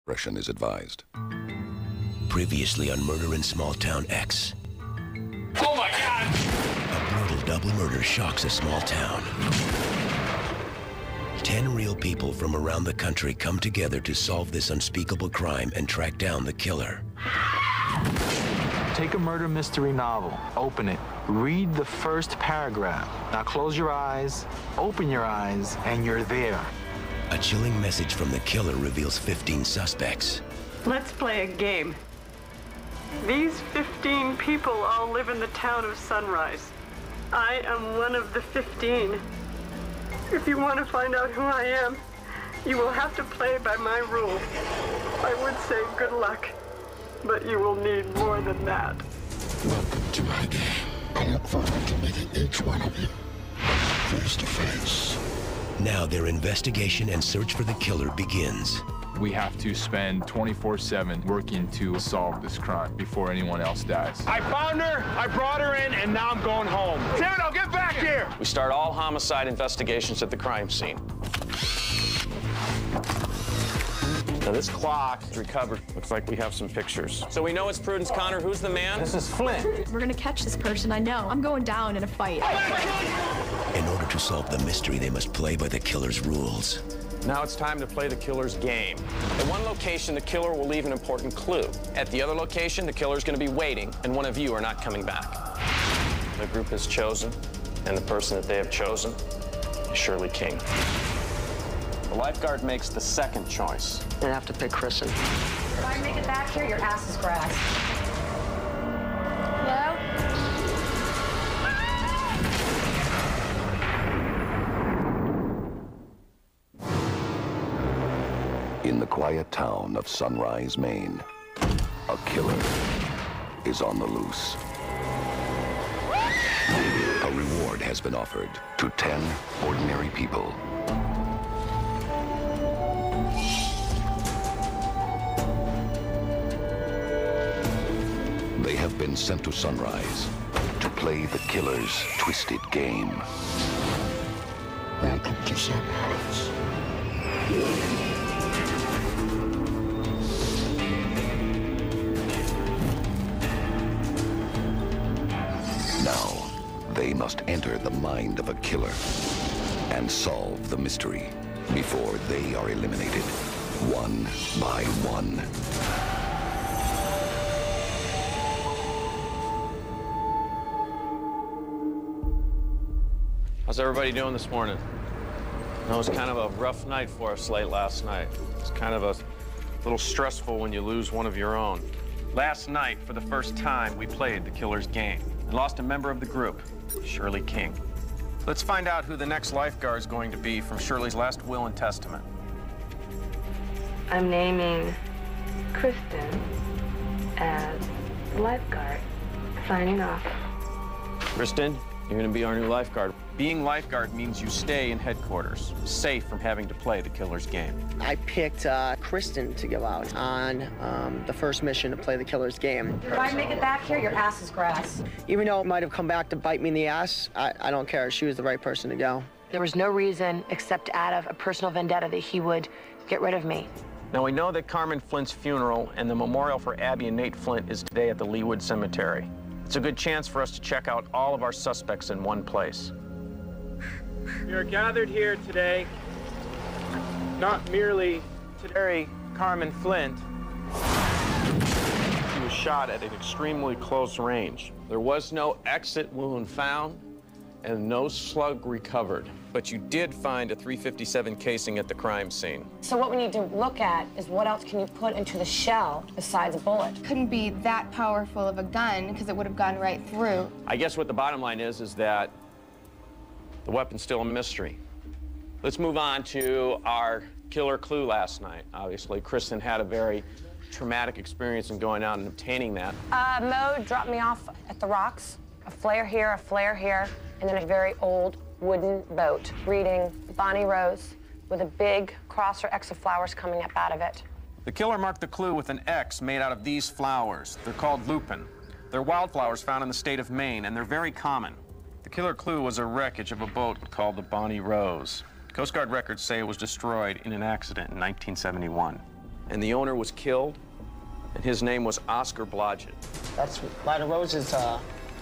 Discretion is advised. Previously on Murder in Small Town X. Oh my God! A brutal double murder shocks a small town. 10 real people from around the country come together to solve this unspeakable crime and track down the killer. Take a murder mystery novel, open it, read the first paragraph. Now close your eyes, open your eyes, and you're there. A chilling message from the killer reveals 15 suspects. Let's play a game. These 15 people all live in the town of Sunrise. I am one of the 15. If you want to find out who I am, you will have to play by my rules. I would say good luck, but you will need more than that. Welcome to my game. I look forward to meeting each one of you face to face. Now their investigation and search for the killer begins. We have to spend 24/7 working to solve this crime before anyone else dies. I found her, I brought her in, and now I'm going home. Cyrano, get back here! We start all homicide investigations at the crime scene. Now this clock is recovered. Looks like we have some pictures. So we know it's Prudence Connor. Who's the man? This is Flint. We're gonna catch this person, I know. I'm going down in a fight. In order to solve the mystery, they must play by the killer's rules. Now it's time to play the killer's game. At one location, the killer will leave an important clue. At the other location, the killer's going to be waiting, and one of you are not coming back. The group has chosen, and the person that they have chosen is Shirley King. The lifeguard makes the second choice. You'd have to pick Kristen. If I make it back here, your ass is grass. Hello? In the quiet town of Sunrise, Maine, a killer is on the loose. A reward has been offered to 10 ordinary people. They have been sent to Sunrise to play the killer's twisted game. Welcome to Sunrise. Now, they must enter the mind of a killer and solve the mystery before they are eliminated, one by one. How's everybody doing this morning? It was kind of a rough night for us late last night. It's kind of a little stressful when you lose one of your own. Last night, for the first time, we played the killer's game and lost a member of the group, Shirley King. Let's find out who the next lifeguard is going to be from Shirley's last will and testament. I'm naming Kristen as lifeguard. Signing off. Kristen, you're going to be our new lifeguard. Being lifeguard means you stay in headquarters, safe from having to play the killer's game. I picked Kristen to go out on the first mission to play the killer's game. If I make it back here, your ass is grass. Even though it might have come back to bite me in the ass, I don't care. She was the right person to go. There was no reason, except out of a personal vendetta, that he would get rid of me. Now, we know that Carmen Flint's funeral and the memorial for Abby and Nate Flint is today at the Leawood Cemetery. It's a good chance for us to check out all of our suspects in one place. We are gathered here today, not merely to bury Carmen Flint. She was shot at an extremely close range. There was no exit wound found and no slug recovered. But you did find a .357 casing at the crime scene. So what we need to look at is what else can you put into the shell besides a bullet? Couldn't be that powerful of a gun because it would have gone right through. I guess what the bottom line is that the weapon's still a mystery. Let's move on to our killer clue last night. Obviously, Kristen had a very traumatic experience in going out and obtaining that. Mo dropped me off at the rocks. A flare here, and then a very old wooden boat reading Bonnie Rose with a big cross or X of flowers coming up out of it. The killer marked the clue with an X made out of these flowers. They're called lupin. They're wildflowers found in the state of Maine, and they're very common. The killer clue was a wreckage of a boat called the Bonnie Rose. Coast Guard records say it was destroyed in an accident in 1971. and the owner was killed, and his name was Oscar Blodgett. That's Lyda Rose's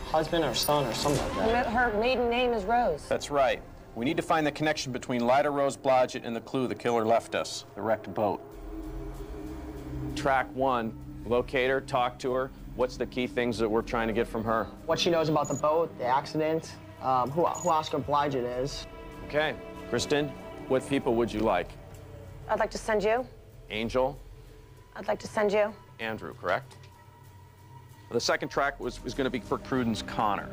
husband or son or something like that. Her maiden name is Rose. That's right. We need to find the connection between Lyda Rose Blodgett and the clue the killer left us, the wrecked boat. Track 1, locate her, talk to her. What's the key things that we're trying to get from her? What she knows about the boat, the accident, who Oscar Blodgett is. Okay. Kristen, what people would you like? I'd like to send you. Angel? I'd like to send you. Andrew, correct? The second track was going to be for Prudence Connor.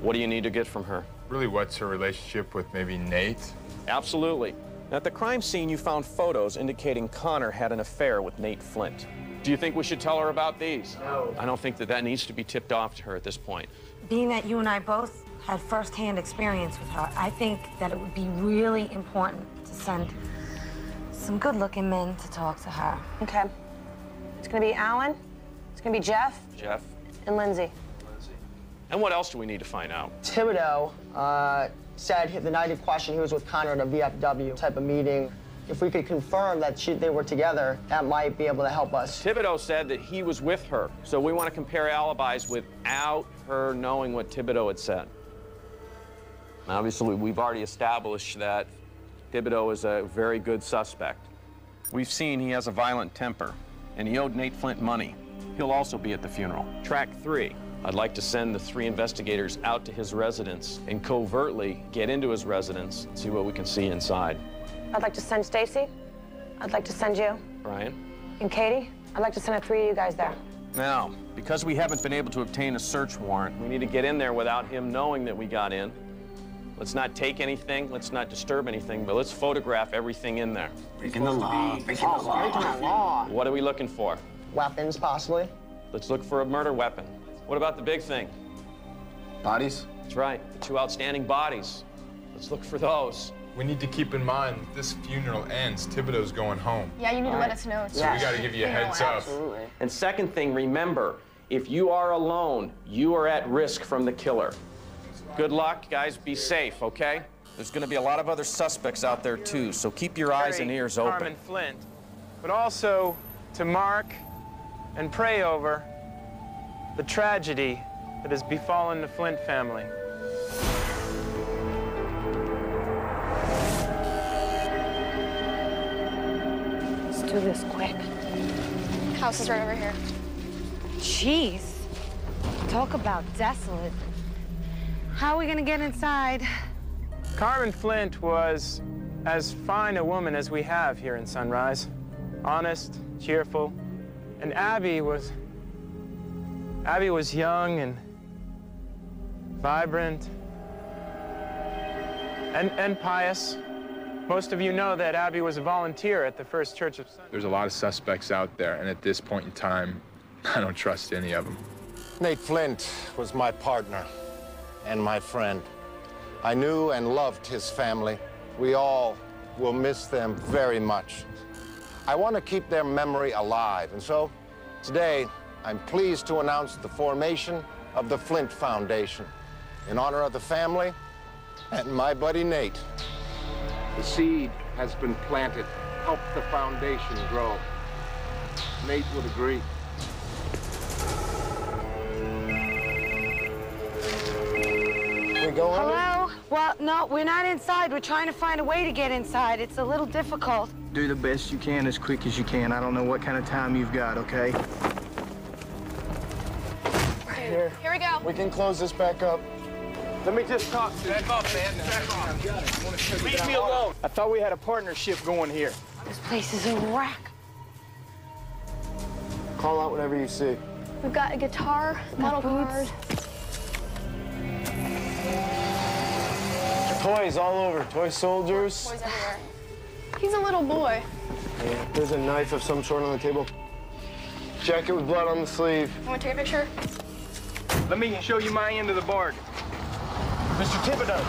What do you need to get from her? Really, what's her relationship with maybe Nate? Absolutely. Now, at the crime scene, you found photos indicating Connor had an affair with Nate Flint. Do you think we should tell her about these? No. I don't think that needs to be tipped off to her at this point. Being that you and I both had first-hand experience with her, I think that it would be really important to send some good-looking men to talk to her. Okay. It's gonna be Alan, it's gonna be Jeff. Jeff. And Lindsay. And what else do we need to find out? Thibodeau said the night in question he was with Connor at a VFW type of meeting. If we could confirm that they were together, that might be able to help us. Thibodeau said that he was with her, so we want to compare alibis without her knowing what Thibodeau had said. Now, obviously, we've already established that Thibodeau is a very good suspect. We've seen he has a violent temper, and he owed Nate Flint money. He'll also be at the funeral. Track 3. I'd like to send the 3 investigators out to his residence and covertly get into his residence and see what we can see inside. I'd like to send Stacy. I'd like to send you. Brian? And Katie. I'd like to send the 3 of you guys there. Now, because we haven't been able to obtain a search warrant, we need to get in there without him knowing that we got in. Let's not take anything, let's not disturb anything, but let's photograph everything in there. Breaking the law. Breaking the law. What are we looking for? Weapons, possibly. Let's look for a murder weapon. What about the big thing? Bodies? That's right, the 2 outstanding bodies. Let's look for those. We need to keep in mind, this funeral ends, Thibodeau's going home. Yeah, you need to let us know. So we gotta give you a heads up. Absolutely. And second thing, remember, if you are alone, you are at risk from the killer. Good luck, guys, be safe, okay? There's gonna be a lot of other suspects out there too, so keep your eyes and ears open. Carmen Flint, but also to mark and pray over the tragedy that has befallen the Flint family. Let's do this quick. House is right over here. Jeez. Talk about desolate. How are we gonna get inside? Carmen Flint was as fine a woman as we have here in Sunrise. Honest, cheerful, and Abby was young and vibrant and pious. Most of you know that Abby was a volunteer at the First Church of Sunrise. There's a lot of suspects out there, and at this point in time, I don't trust any of them. Nate Flint was my partner and my friend. I knew and loved his family. We all will miss them very much. I want to keep their memory alive, and so today I'm pleased to announce the formation of the Flint Foundation in honor of the family and my buddy Nate. The seed has been planted. Help the foundation grow. Nate would agree. We going? Hello? Well, no, we're not inside. We're trying to find a way to get inside. It's a little difficult. Do the best you can as quick as you can. I don't know what kind of time you've got, okay? Here we go. We can close this back up. Let me just talk to you. Back off, man. Back off. Leave me alone. I thought we had a partnership going here. This place is a wreck. Call out whatever you see. We've got a guitar, model cars. Toys all over. Toy soldiers. Toys everywhere. He's a little boy. Yeah, there's a knife of some sort on the table. Jacket with blood on the sleeve. You want to take a picture? Let me show you my end of the bargain. Mr. Thibodeau,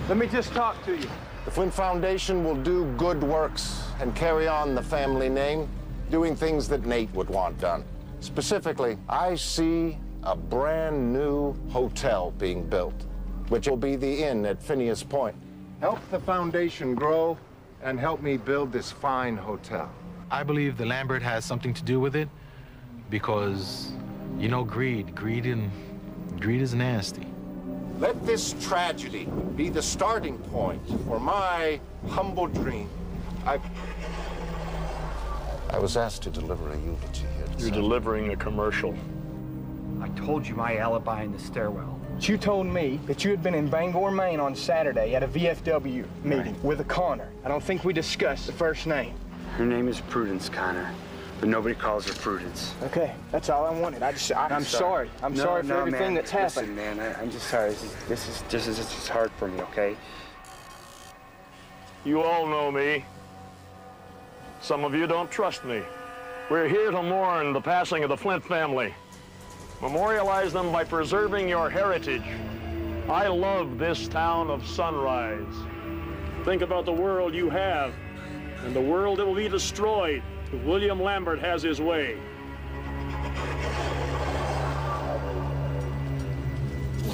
let me just talk to you. The Flint Foundation will do good works and carry on the family name, doing things that Nate would want done. Specifically, I see a brand new hotel being built, which will be the inn at Phineas Point. Help the foundation grow, and helped me build this fine hotel. I believe the Lambert has something to do with it because, you know, greed is nasty. Let this tragedy be the starting point for my humble dream. I was asked to deliver a eulogy here. You're delivering a commercial. I told you my alibi in the stairwell. But you told me that you had been in Bangor, Maine on Saturday at a VFW meeting with a Connor. I don't think we discussed the first name. Her name is Prudence, Connor, but nobody calls her Prudence. Okay, that's all I wanted. I'm sorry. I'm sorry for everything that's happened. Listen, man, I'm just sorry. This is hard for me, okay? You all know me. Some of you don't trust me. We're here to mourn the passing of the Flint family. Memorialize them by preserving your heritage. I love this town of Sunrise. Think about the world you have and the world that will be destroyed if William Lambert has his way.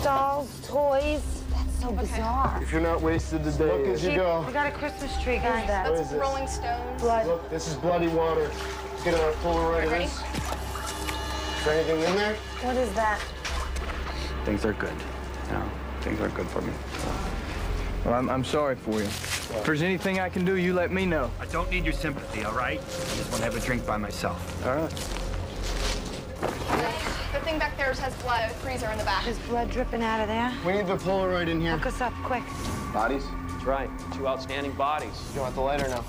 Dolls, toys, that's so bizarre. If you're not wasted today, look as you go. We got a Christmas tree, guys. That's Rolling Stones. Blood. Look, this is bloody water. Let's get a Polaroid of this. Is there anything in there? What is that? Things are good. No, things are good for me. Well, I'm sorry for you. If there's anything I can do, you let me know. I don't need your sympathy, all right? I just want to have a drink by myself. All right. The thing back there has blood, a freezer in the back. There's blood dripping out of there. We need the Polaroid in here. Hook us up, quick. Bodies? That's right. 2 outstanding bodies. You want the lighter now?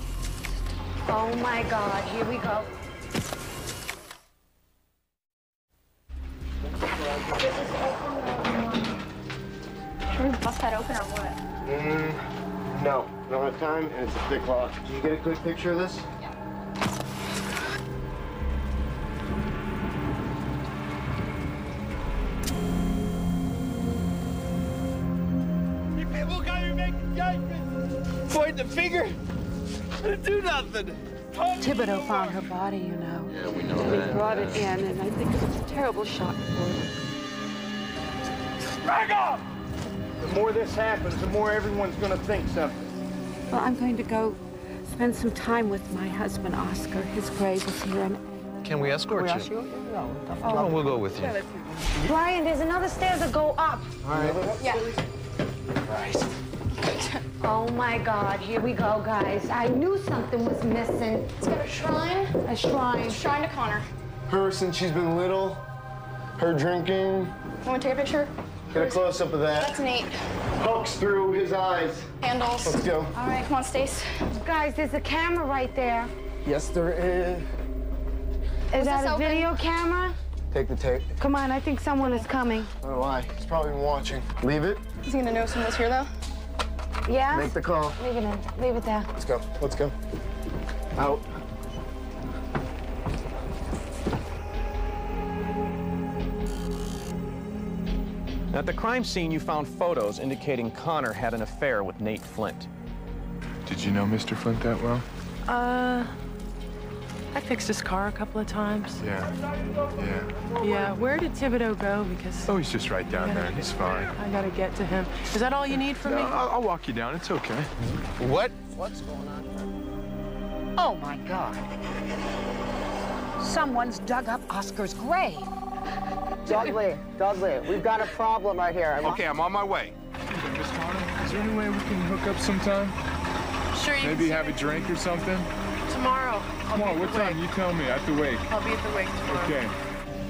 Oh my God, here we go. Should we bust that open or what? No. Don't have time, and it's a thick lock. Did you get a good picture of this? Yeah. You people got me making judgments. Point the finger. Do nothing. Thibodeau found her body, you know. Yeah, we know We that. brought it in, and I think it was a terrible shock for her. Back off! The more this happens, the more everyone's gonna think something. Well, I'm going to go spend some time with my husband, Oscar. His grave is here, and Can we escort you? Oh, we'll go with you. Brian, there's another stairs that go up. All right. Yeah. Right. Oh my God, here we go, guys. I knew something was missing. It's got a shrine. A shrine. It's a shrine to Connor. Her since she's been little, her drinking. Want to take a picture? Get a close-up of that. That's Nate. Hooks through his eyes. Handles. Let's go. All right, come on, Stace. Guys, there's a camera right there. Yes, there is. Is that this a open? video camera? Take the tape. Come on, I think someone is coming. Oh, why? He's probably been watching. Leave it. Is he gonna know someone was here though? Yeah? Make the call. Leave it in. Leave it there. Let's go. Let's go. Out. At the crime scene, you found photos indicating Connor had an affair with Nate Flint. Did you know Mr. Flint that well? I fixed his car a couple of times. Yeah. Yeah. Yeah, where did Thibodeau go? Because Oh, he's just right down there. He's fine. I gotta get to him. Is that all you need from No, me? I'll walk you down. It's okay. What? What's going on here? Oh, my God. Someone's dug up Oscar's grave. Dudley, we've got a problem right here. Okay, I'm on my way. Miss Connor, is there any way we can hook up sometime? Sure, you Maybe can have a drink or something? tomorrow. Come on, what time? You tell me. At the wake. I'll be at the wake tomorrow. Okay.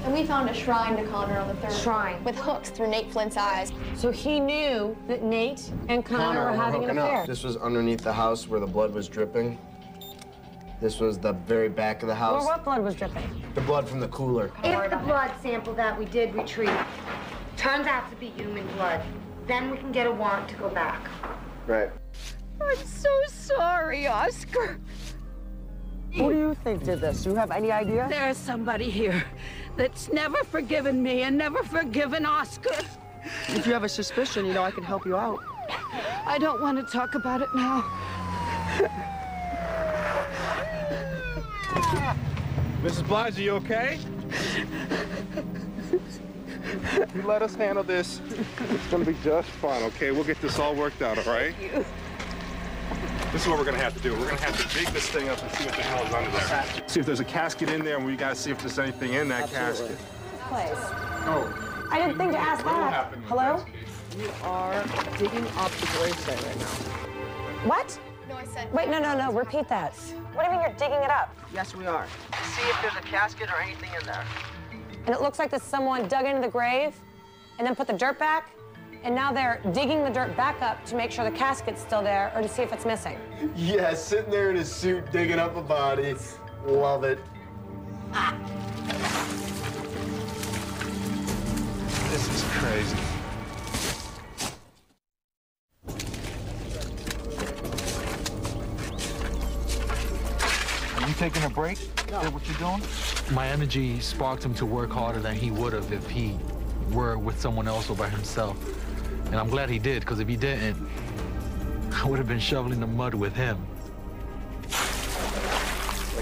And we found a shrine to Connor on the third Shrine. with hooks through Nate Flint's eyes. So he knew that Nate and Connor were having an affair. This was underneath the house where the blood was dripping. This was the very back of the house. Well, what blood was dripping? The blood from the cooler. If the blood sample that we did retrieve turns out to be human blood, then we can get a warrant to go back. Right. I'm so sorry, Oscar. Who do you think did this? Do you have any idea? There's somebody here that's never forgiven me and never forgiven Oscar. If you have a suspicion, you know I can help you out. I don't want to talk about it now. Mrs. Blige, are you okay? You let us handle this. It's gonna be just fine, okay? We'll get this all worked out, all right? Thank you. This is what we're gonna have to do. We're gonna have to dig this thing up and see what the hell is under there. See if there's a casket in there, and we gotta see if there's anything in that casket. Place. Oh. I didn't think to ask that. Hello? You are digging up the gravesite right now. What? No, I said... Wait, no. Repeat that. What do you mean you're digging it up? Yes, we are. See if there's a casket or anything in there. And it looks like that someone dug into the grave and then put the dirt back, and now they're digging the dirt back up to make sure the casket's still there or to see if it's missing. Yeah, sitting there in his suit, digging up a body. Love it. This is crazy. Are you taking a break? No. Is that what you're doing? My energy sparked him to work harder than he would have if he were with someone else or by himself. And I'm glad he did, because if he didn't, I would have been shoveling the mud with him.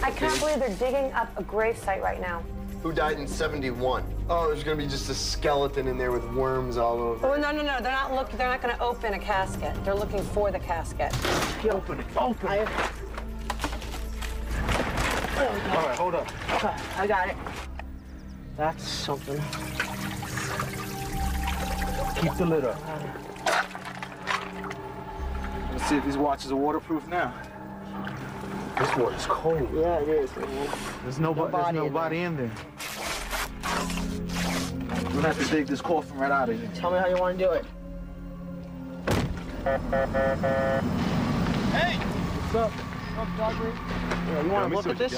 I can't believe they're digging up a gravesite right now. Who died in 71? Oh, there's gonna be just a skeleton in there with worms all over. Oh, no. They're not gonna open a casket. They're looking for the casket. Open it. Open it. All right, hold up. Okay, I got it. That's something. Keep the lid up. Let's see if these watches are waterproof now. This water's cold. Yeah, it is. There's nobody in there. We're gonna have to dig this coffin right out of here. Tell me how you want to do it. Hey! What's up? What's up, Duggery? Yeah, you want to look at this?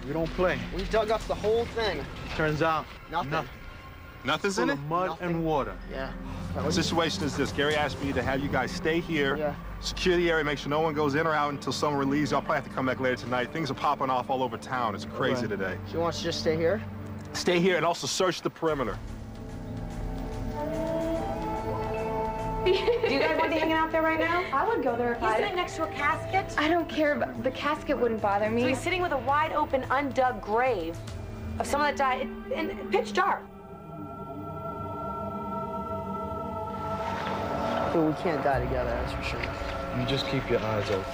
We don't play. We dug up the whole thing. Turns out, nothing. Nothing's in it? Mud and water. Yeah. The situation is this. Gary asked me to have you guys stay here, secure the area, make sure no one goes in or out until someone relieves. Y'all probably have to come back later tonight. Things are popping off all over town. It's crazy today. So you want us to just stay here? Stay here and also search the perimeter. Do you guys want to be hanging out there right now? I would go there if He's sitting next to a casket. I don't care, but the casket wouldn't bother me. So he's sitting with a wide open, undug grave of someone that died in pitch dark. Dude, we can't die together, that's for sure. You just keep your eyes open.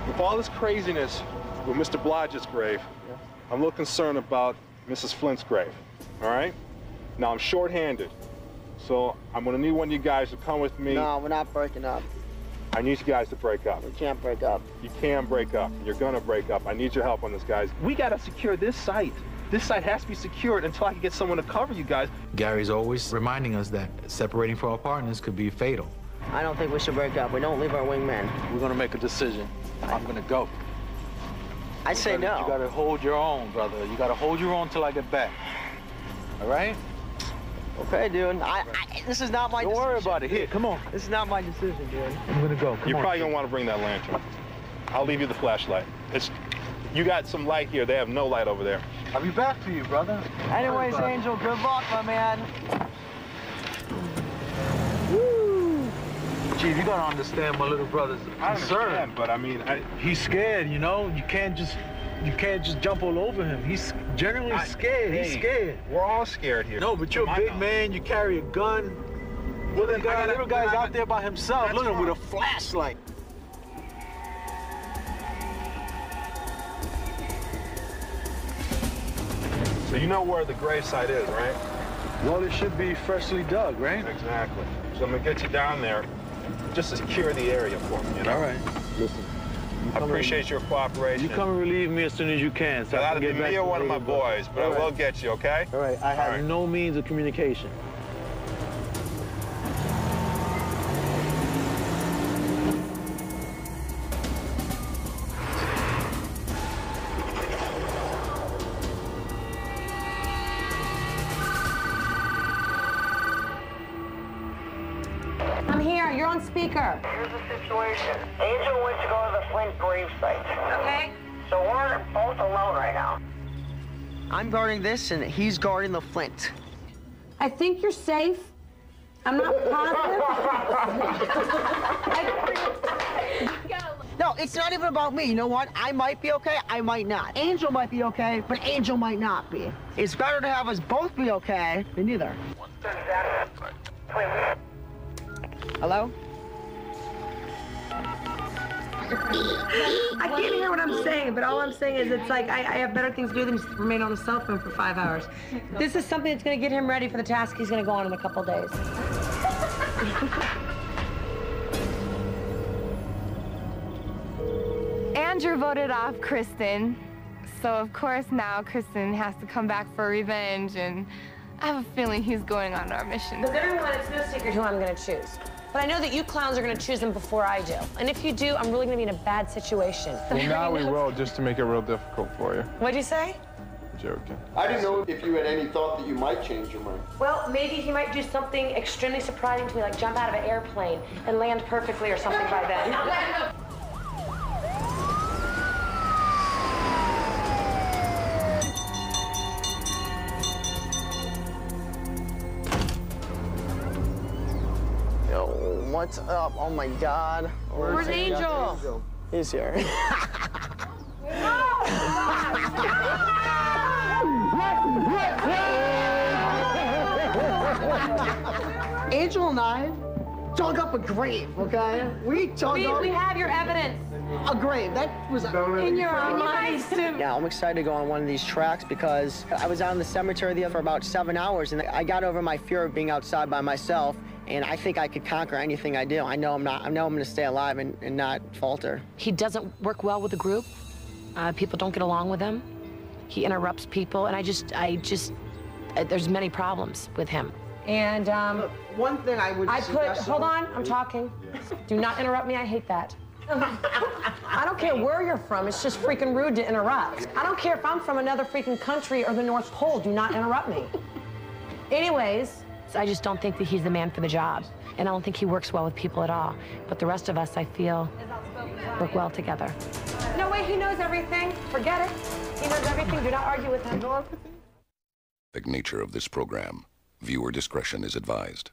With all this craziness with Mr. Blodgett's grave, I'm a little concerned about Mrs. Flint's grave, all right? Now, I'm short-handed, so I'm gonna need one of you guys to come with me. No, we're not breaking up. I need you guys to break up. We can't break up. You can break up. You're gonna break up. I need your help on this, guys. We gotta secure this site. This site has to be secured until I can get someone to cover you guys. Gary's always reminding us that separating from our partners could be fatal. I don't think we should break up. We don't leave our wingman. We're gonna make a decision. I'm gonna go. I say no. You gotta hold your own, brother. You gotta hold your own till I get back. All right? Okay, dude. This is not my decision. Don't worry about it. Here, come on. This is not my decision, dude. I'm gonna go. You're probably gonna want to bring that lantern. I'll leave you the flashlight. You got some light here. They have no light over there. I'll be back for you, brother. Anyways, Angel, good luck, my man. Woo! Chief, you gotta understand my little brother's concern. But I mean, he's scared, you know? You can't just jump all over him. He's generally scared. He's scared. We're all scared here. No, but you're a big man. You carry a gun. Little guy's out there by himself. Look at him with a flashlight. So you know where the gravesite is, right? Well, it should be freshly dug, right? Exactly. So I'm gonna get you down there just to secure the area for me, you know? All right. Listen. I appreciate your cooperation. You come and relieve me as soon as you can. So That'll be me or one of my boys, but I will get you, okay? All right. I have no means of communication. I'm here. You're on speaker. Here's the situation. Angel went to go to the Flint gravesite. Okay. So we're both alone right now. I'm guarding this, and he's guarding the Flint. I think you're safe. I'm not positive. No, it's not even about me. You know what? I might be okay, I might not. Angel might be okay, but Angel might not be. It's better to have us both be okay than neither. Hello? I can't hear what I'm saying, but all I'm saying is it's like I have better things to do than just remain on the cell phone for 5 hours. This is something that's going to get him ready for the task he's going to go on in a couple days. Andrew voted off Kristen, so of course now Kristen has to come back for revenge, and I have a feeling he's going on our mission. With everyone, it's no secret who I'm going to choose. But I know that you clowns are going to choose them before I do. And if you do, I'm really going to be in a bad situation. Well, now we will, just to make it real difficult for you. What'd you say? I'm joking. I didn't know if you had any thought that you might change your mind. Well, maybe he might do something extremely surprising to me, like jump out of an airplane and land perfectly or something by then. What's up? Oh my God. Where's Angel? He's here. Angel and I dug up a grave, okay? We have your evidence. A grave. That was in your eyes. Yeah, I'm excited to go on one of these tracks because I was out in the cemetery for about 7 hours, and I got over my fear of being outside by myself. And I think I could conquer anything I do. I know I'm going to stay alive and not falter. He doesn't work well with the group. People don't get along with him. He interrupts people, and there's many problems with him. And look, one thing I would hold on, I'm talking. Do not interrupt me, I hate that. I don't care where you're from, it's just freaking rude to interrupt. I don't care if I'm from another freaking country or the North Pole, do not interrupt me. Anyways, I just don't think that he's the man for the job. And I don't think he works well with people at all. But the rest of us, I feel, work well together. No way, he knows everything. Forget it. He knows everything. Do not argue with him. The nature of this program. Viewer discretion is advised.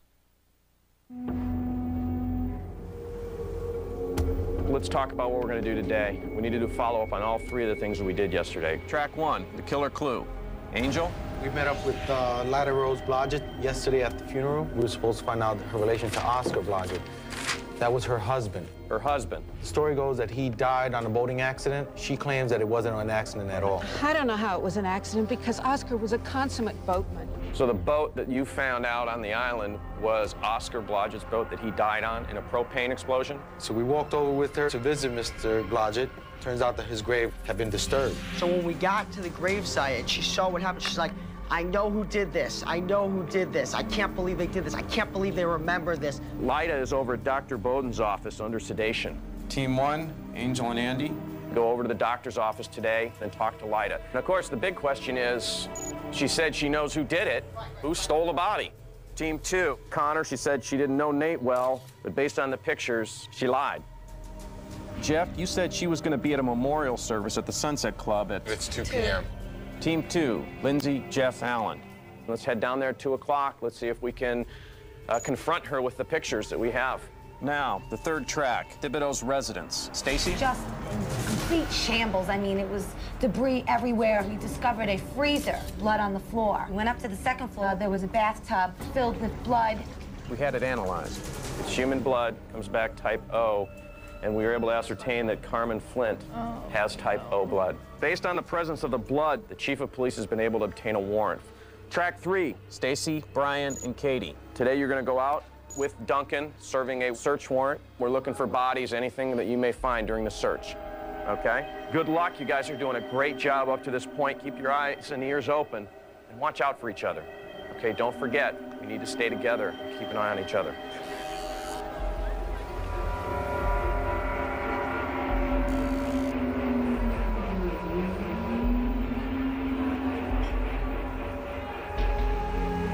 Let's talk about what we're going to do today. We need to do follow-up on all 3 of the things that we did yesterday. Track 1, the killer clue. Angel? We met up with Lyda Rose Blodgett yesterday at the funeral. We were supposed to find out her relation to Oscar Blodgett. That was her husband. Her husband? The story goes that he died on a boating accident. She claims that it wasn't an accident at all. I don't know how it was an accident because Oscar was a consummate boatman. So the boat that you found out on the island was Oscar Blodgett's boat that he died on in a propane explosion? So we walked over with her to visit Mr. Blodgett. Turns out that his grave had been disturbed. So when we got to the gravesite and she saw what happened, she's like, I know who did this. I know who did this. I can't believe they did this. I can't believe they remember this. Lyda is over at Dr. Bowden's office under sedation. Team 1, Angel and Andy. Go over to the doctor's office today and talk to Lyda. And of course, the big question is, she said she knows who did it. Who stole the body? Team 2, Connor, she said she didn't know Nate well, but based on the pictures, she lied. Jeff, you said she was going to be at a memorial service at the Sunset Club at... It's 2 p.m. Team 2, Lindsay, Jeff, Allen. Let's head down there at 2 o'clock. Let's see if we can confront her with the pictures that we have. Now, the 3rd track, Thibodeau's residence. Stacy? Just in complete shambles. I mean, it was debris everywhere. We discovered a freezer, blood on the floor. We went up to the 2nd floor. There was a bathtub filled with blood. We had it analyzed. It's human blood, comes back type O, and we were able to ascertain that Carmen Flint has type O blood. Based on the presence of the blood, the chief of police has been able to obtain a warrant. Track 3, Stacy, Brian, and Katie. Today you're going to go out with Duncan serving a search warrant. We're looking for bodies, anything that you may find during the search, okay? Good luck. You guys are doing a great job up to this point. Keep your eyes and ears open and watch out for each other, okay? Don't forget, we need to stay together and keep an eye on each other.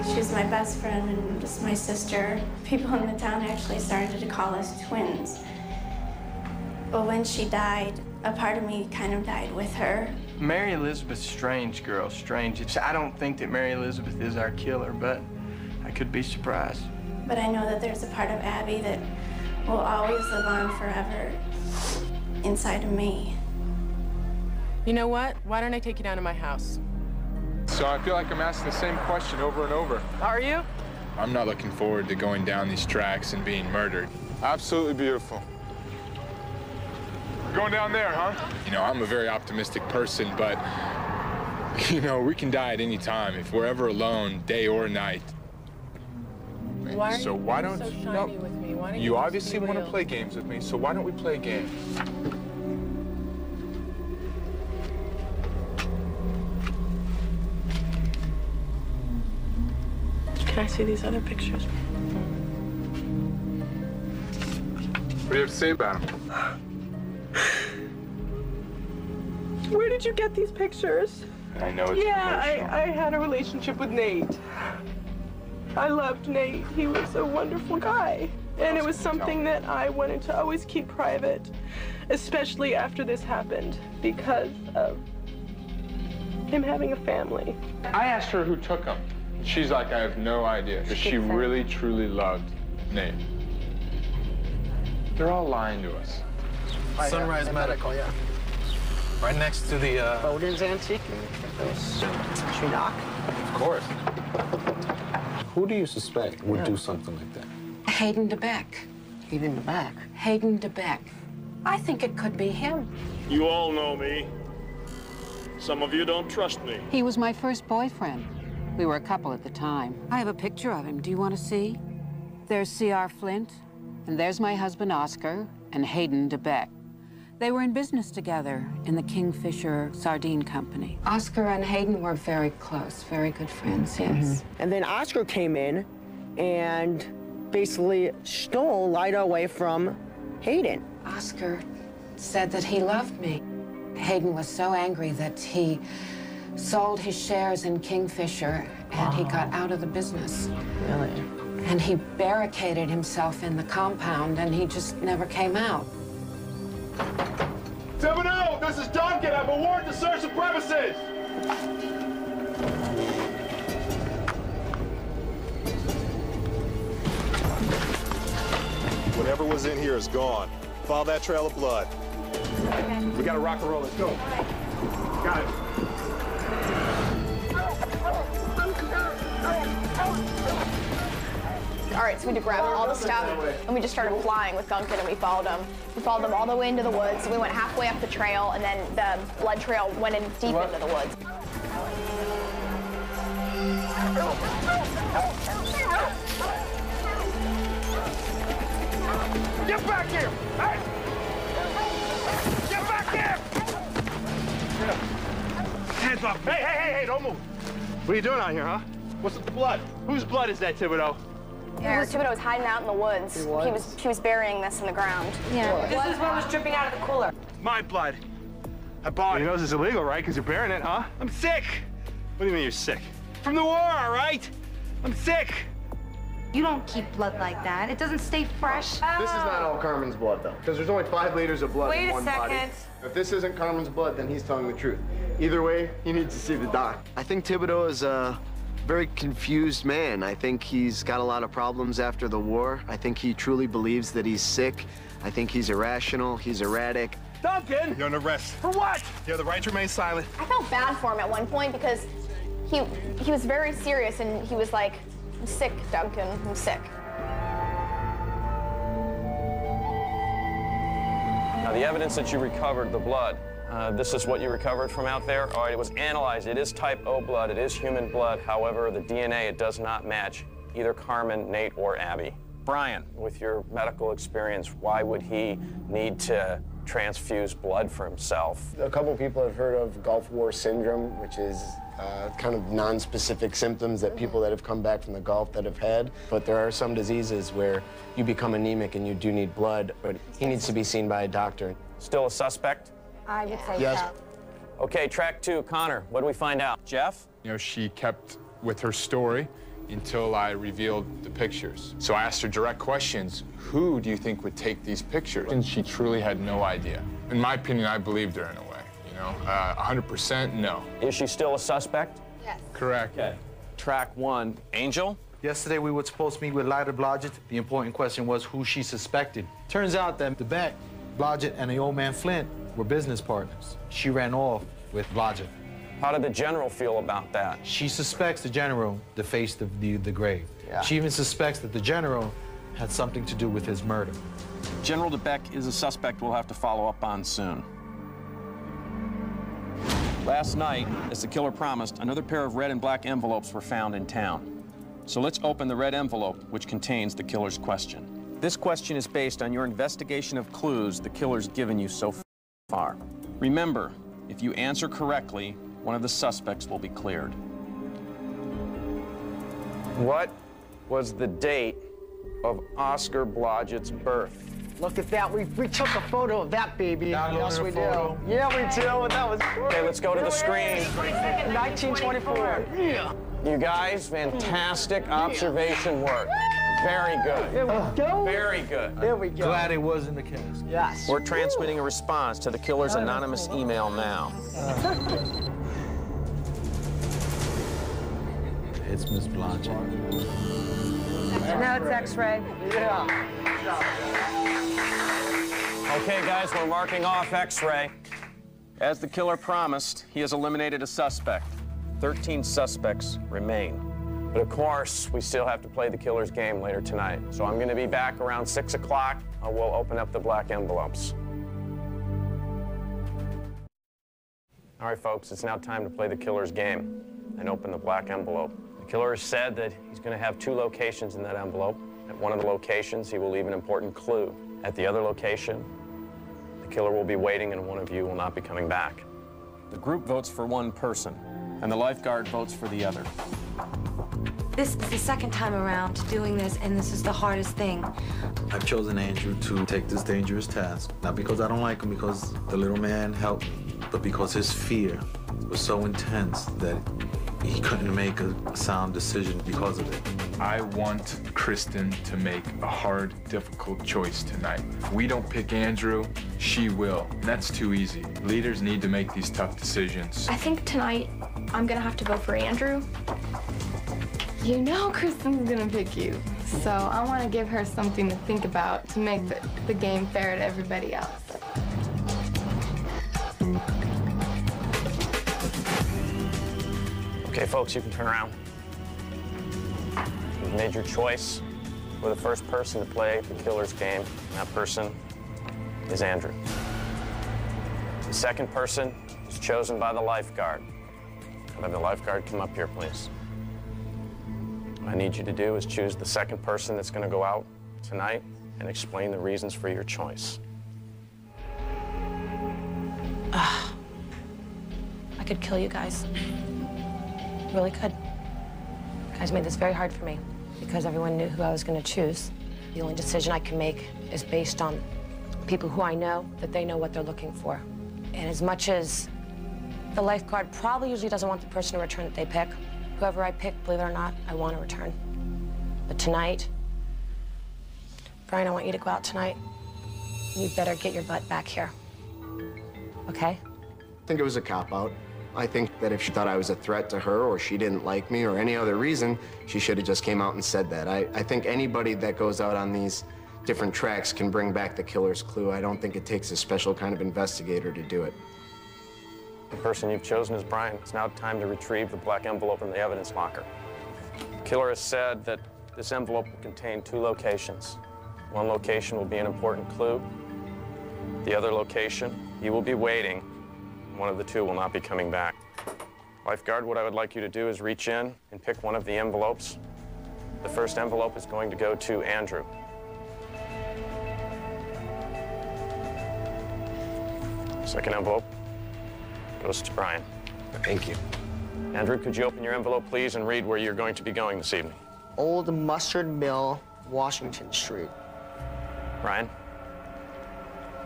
She was my best friend and just my sister. People in the town actually started to call us twins. But when she died, a part of me kind of died with her. Mary Elizabeth's strange girl, strange. I don't think that Mary Elizabeth is our killer, but I could be surprised. But I know that there's a part of Abby that will always live on forever. inside of me. You know what? Why don't I take you down to my house? So I feel like I'm asking the same question over and over. Are you? I'm not looking forward to going down these tracks and being murdered. Absolutely beautiful. We're going down there, huh? You know, I'm a very optimistic person, but, you know, we can die at any time if we're ever alone, day or night. Why are so you why being don't so shiny with me? Why don't you just obviously be want to real? play games with me, so why don't we play a game? Can I see these other pictures? What do you have to say about them? Where did you get these pictures? I know it's emotional. I had a relationship with Nate. I loved Nate. He was a wonderful guy. And it was something that I wanted to always keep private, especially after this happened, because of him having a family. I asked her who took them. She's like, I have no idea. Because she really, truly loved Nate. They're all lying to us. Sunrise Medical, yeah. Right next to the, Bowden's Antique. Should we knock? Of course. Who do you suspect would do something like that? Hayden DeBeck. Hayden DeBeck. Hayden DeBeck. I think it could be him. You all know me. Some of you don't trust me. He was my first boyfriend. We were a couple at the time. I have a picture of him. Do you want to see? There's C.R. Flint, and there's my husband, Oscar, and Hayden DeBeck. They were in business together in the Kingfisher Sardine Company. Oscar and Hayden were very close, very good friends, yes. And then Oscar came in and basically stole Lyda away from Hayden. Oscar said that he loved me. Hayden was so angry that he sold his shares in Kingfisher and he got out of the business. Really? And he barricaded himself in the compound and he just never came out. Thibodeau, this is Duncan. I have a warrant to search the premises. Whatever was in here is gone. Follow that trail of blood. We gotta rock and roll. Let's go. Got it. All right, so we had to grab all the stuff, and we just started flying with Duncan, and we followed them. We followed them all the way into the woods. We went halfway up the trail, and then the blood trail went in deep into the woods. Get back here! Hey! Get back here! Hands up! Hey, don't move! What are you doing out here, huh? What's with the blood? Whose blood is that, Thibodeau? Thibodeau was hiding out in the woods. He was burying this in the ground. Yeah. This is what was dripping out of the cooler. My blood. I bought it. You know this is illegal, right? Because you're burying it, huh? I'm sick. What do you mean you're sick? From the war, all right? I'm sick. You don't keep blood like that. It doesn't stay fresh. This is not all Carmen's blood, though, because there's only 5 liters of blood in one body. Wait a second. If this isn't Carmen's blood, then he's telling the truth. Either way, he needs to see the doc. I think Thibodeau is a very confused man. I think he's got a lot of problems after the war. I think he truly believes that he's sick. I think he's irrational, he's erratic. Duncan! You're under arrest. For what? You have the right to remain silent. I felt bad for him at one point because he was very serious, and he was like, I'm sick, Duncan, I'm sick. Now, the evidence that you recovered, the blood, this is what you recovered from out there. All right, it was analyzed. It is type O blood. It is human blood. However, the DNA, it does not match either Carmen, Nate, or Abby. Brian, with your medical experience, why would he need to transfuse blood for himself? A couple people have heard of Gulf War syndrome, which is kind of non-specific symptoms that people that have come back from the Gulf that have had. But there are some diseases where you become anemic and you do need blood, but he needs to be seen by a doctor. Still a suspect? I would say Yes. so. Okay, track 2, Connor. What do we find out? Jeff? You know, she kept with her story until I revealed the pictures. So I asked her direct questions. Who do you think would take these pictures? And she truly had no idea. In my opinion, I believed her in a way, you know? 100% no. Is she still a suspect? Yes. Correct. Okay. Track 1, Angel? Yesterday, we were supposed to meet with Lyda Blodgett. The important question was who she suspected. Turns out that DeBeck Blodgett and the old man Flint were business partners. She ran off with Blodgett. How did the general feel about that? She suspects the general defaced the grave. Yeah. She even suspects that the general had something to do with his murder. General DeBeck is a suspect we'll have to follow up on soon. Last night, as the killer promised, another pair of red and black envelopes were found in town. So let's open the red envelope, which contains the killer's question. This question is based on your investigation of clues the killer's given you so far. Remember, if you answer correctly, one of the suspects will be cleared. What was the date of Oscar Blodgett's birth? Look at that. We took a photo of that baby. Yes, we do. Yeah, we do. That was great. Okay, let's go to the screen. 1924. Yeah. You guys, fantastic observation work. Very good. There we go. Very good. There we go. Glad it was in the case. Yes. We're transmitting a response to the killer's anonymous email now. It's Miss Blodgett. Now it's X-ray. Yeah. Okay, guys, we're marking off X-ray. As the killer promised, he has eliminated a suspect. 13 suspects remain. But of course, we still have to play the killer's game later tonight. So I'm going to be back around 6 o'clock. We'll open up the black envelopes. All right, folks, it's now time to play the killer's game and open the black envelope. The killer has said that he's going to have 2 locations in that envelope. At one of the locations, he will leave an important clue. At the other location, the killer will be waiting and one of you will not be coming back. The group votes for one person, and the lifeguard votes for the other. This is the second time around doing this, and this is the hardest thing. I've chosen Andrew to take this dangerous task, not because I don't like him, because the little man helped me, but because his fear was so intense that he couldn't make a sound decision because of it. I want Kristen to make a hard, difficult choice tonight. If we don't pick Andrew, she will. And that's too easy. Leaders need to make these tough decisions. I think tonight I'm gonna have to vote for Andrew. You know Kristen's gonna pick you. So I want to give her something to think about to make the game fair to everybody else. Okay, folks, you can turn around. You've made your choice. We're the first person to play the killer's game, and that person is Andrew. The second person is chosen by the lifeguard. Could I have the lifeguard come up here, please? What I need you to do is choose the second person that's going to go out tonight and explain the reasons for your choice. I could kill you guys. Really could. You guys made this very hard for me because everyone knew who I was going to choose. The only decision I can make is based on people who I know, that they know what they're looking for. And as much as the lifeguard probably usually doesn't want the person to return that they pick, whoever I pick, believe it or not, I want to return. But tonight, Brian, I want you to go out tonight. You better get your butt back here. Okay? I think it was a cop-out. I think that if she thought I was a threat to her or she didn't like me or any other reason, she should have just came out and said that. I think anybody that goes out on these different tracks can bring back the killer's clue. I don't think it takes a special kind of investigator to do it. The person you've chosen is Brian. It's now time to retrieve the black envelope from the evidence locker. The killer has said that this envelope will contain 2 locations. One location will be an important clue. The other location, you will be waiting. One of the 2 will not be coming back. Lifeguard, what I would like you to do is reach in and pick one of the envelopes. The first envelope is going to go to Andrew. Second envelope goes to Brian. Thank you. Andrew, could you open your envelope, please, and read where you're going to be going this evening? Old Mustard Mill, Washington Street. Brian?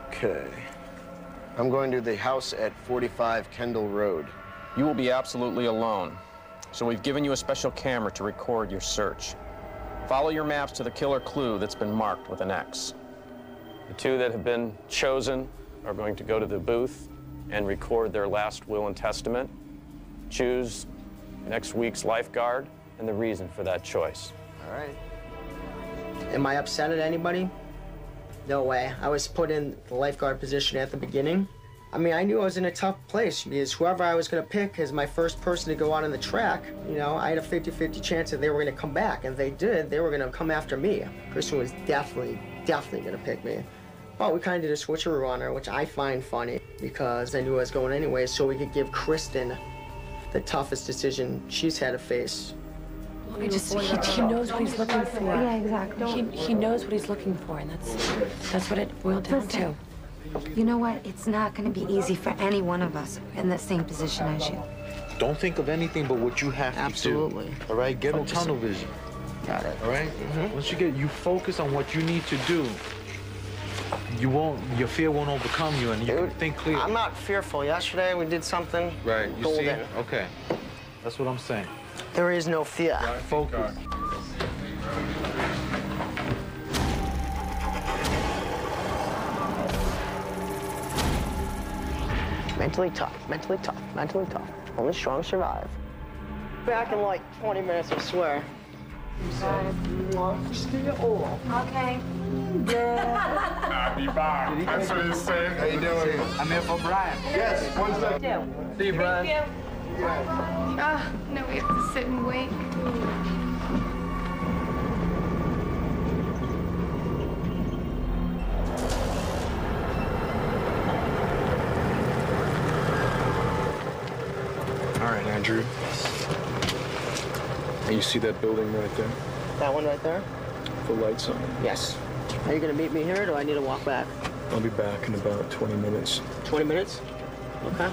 Okay. I'm going to the house at 45 Kendall Road. You will be absolutely alone, so we've given you a special camera to record your search. Follow your maps to the killer clue that's been marked with an X. The 2 that have been chosen are going to go to the booth and record their last will and testament. Choose next week's lifeguard and the reason for that choice. All right. Am I upset at anybody? No way. I was put in the lifeguard position at the beginning. I mean, I knew I was in a tough place because whoever I was going to pick as my first person to go out on the track, you know, I had a 50-50 chance that they were going to come back. And if they did, they were going to come after me. Kristen was definitely going to pick me. But we kind of did a switcheroo on her, which I find funny because I knew I was going anyway, so we could give Kristen the toughest decision she's had to face. He knows what he's looking for. Yeah, exactly. He knows what he's looking for, and that's what it boiled down to. You know what? It's not going to be easy for any one of us in the same position as you. Don't think of anything but what you have to do. Absolutely. All right? Get a tunnel vision. Got it. All right? Once you focus on what you need to do, your fear won't overcome you, and you can think clear. I'm not fearful. Yesterday we did something Right, you golden. see? Okay. That's what I'm saying. There is no fear. Focus. Mentally tough, mentally tough, mentally tough. Only strong survive. Back in like 20 minutes, I swear. Okay. I'll be back. That's what he's saying. How you doing? I'm here for Brian. Yes, one second. See you, Brian. Ah, no, we have to sit and wait. All right, Andrew. And you see that building right there? That one right there? The lights on. Yes. Are you gonna meet me here, or do I need to walk back? I'll be back in about 20 minutes. 20 minutes? Okay.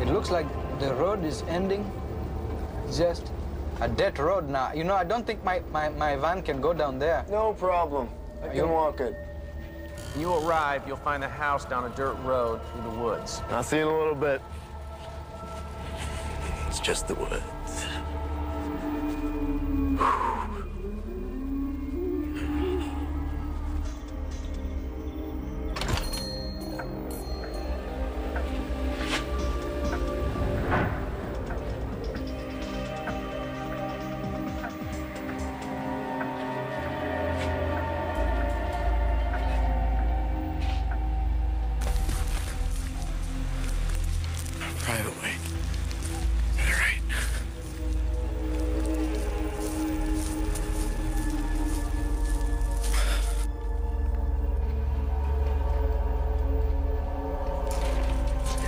It looks like the road is ending. Just a dead road now. You know, I don't think my van can go down there. No problem. I can walk it. When you arrive, you'll find a house down a dirt road through the woods. I'll see you in a little bit. It's just the woods. Private way. All right.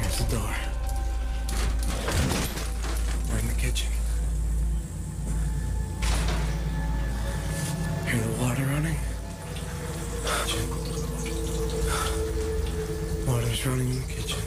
Here's the door. We're in the kitchen. Hear the water running? Water's running in the kitchen.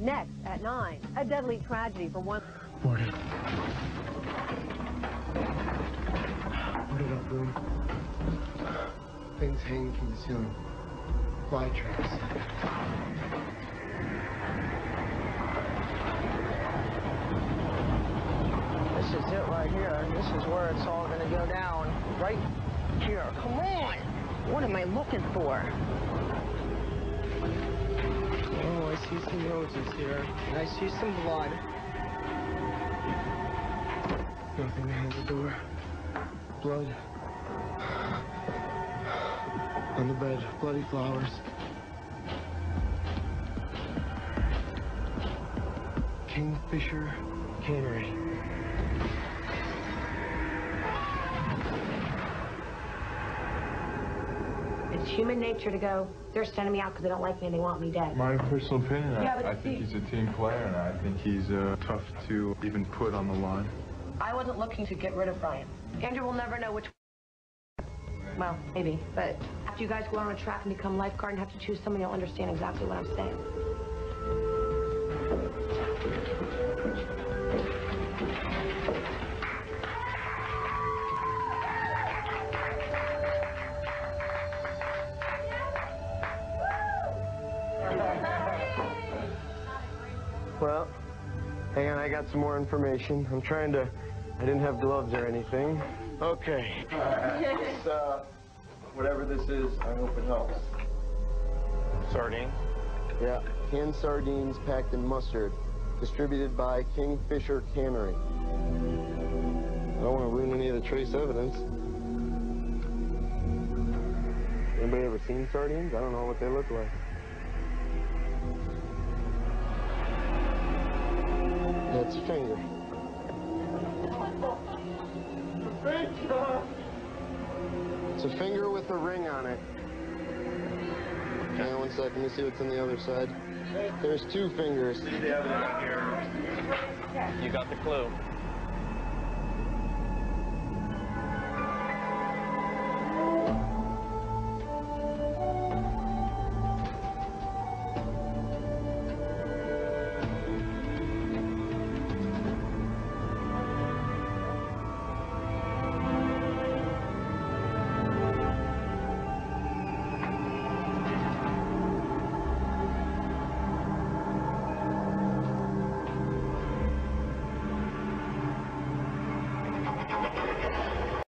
Next, at 9, a deadly tragedy for one. Board it. Board it up, boom. Things hanging from the ceiling. Fly traps. This is it right here. This is where it's all gonna go down. Right here. Come on! What am I looking for? Oh, I see some roses here. And I see some blood. Nothing behind the door. Blood. On the bed, bloody flowers. Kingfisher Cannery. It's human nature to go, they're sending me out because they don't like me and they want me dead. My personal opinion, Yeah, I think he's a team player, and I think he's tough to even put on the line. I wasn't looking to get rid of Brian. Andrew will never know which. Well, maybe, but after you guys go out on a track and become lifeguard and have to choose someone, you'll understand exactly what I'm saying. Well, hang on, I got some more information. I didn't have gloves or anything. Okay. Whatever this is, I hope it helps. Sardine? Yeah, canned sardines packed in mustard, distributed by Kingfisher Cannery. I don't want to ruin any of the trace evidence. Anybody ever seen sardines? I don't know what they look like. That's a finger. It's a finger with a ring on it. Hang on 1 second, let me see what's on the other side. There's 2 fingers. You got the clue.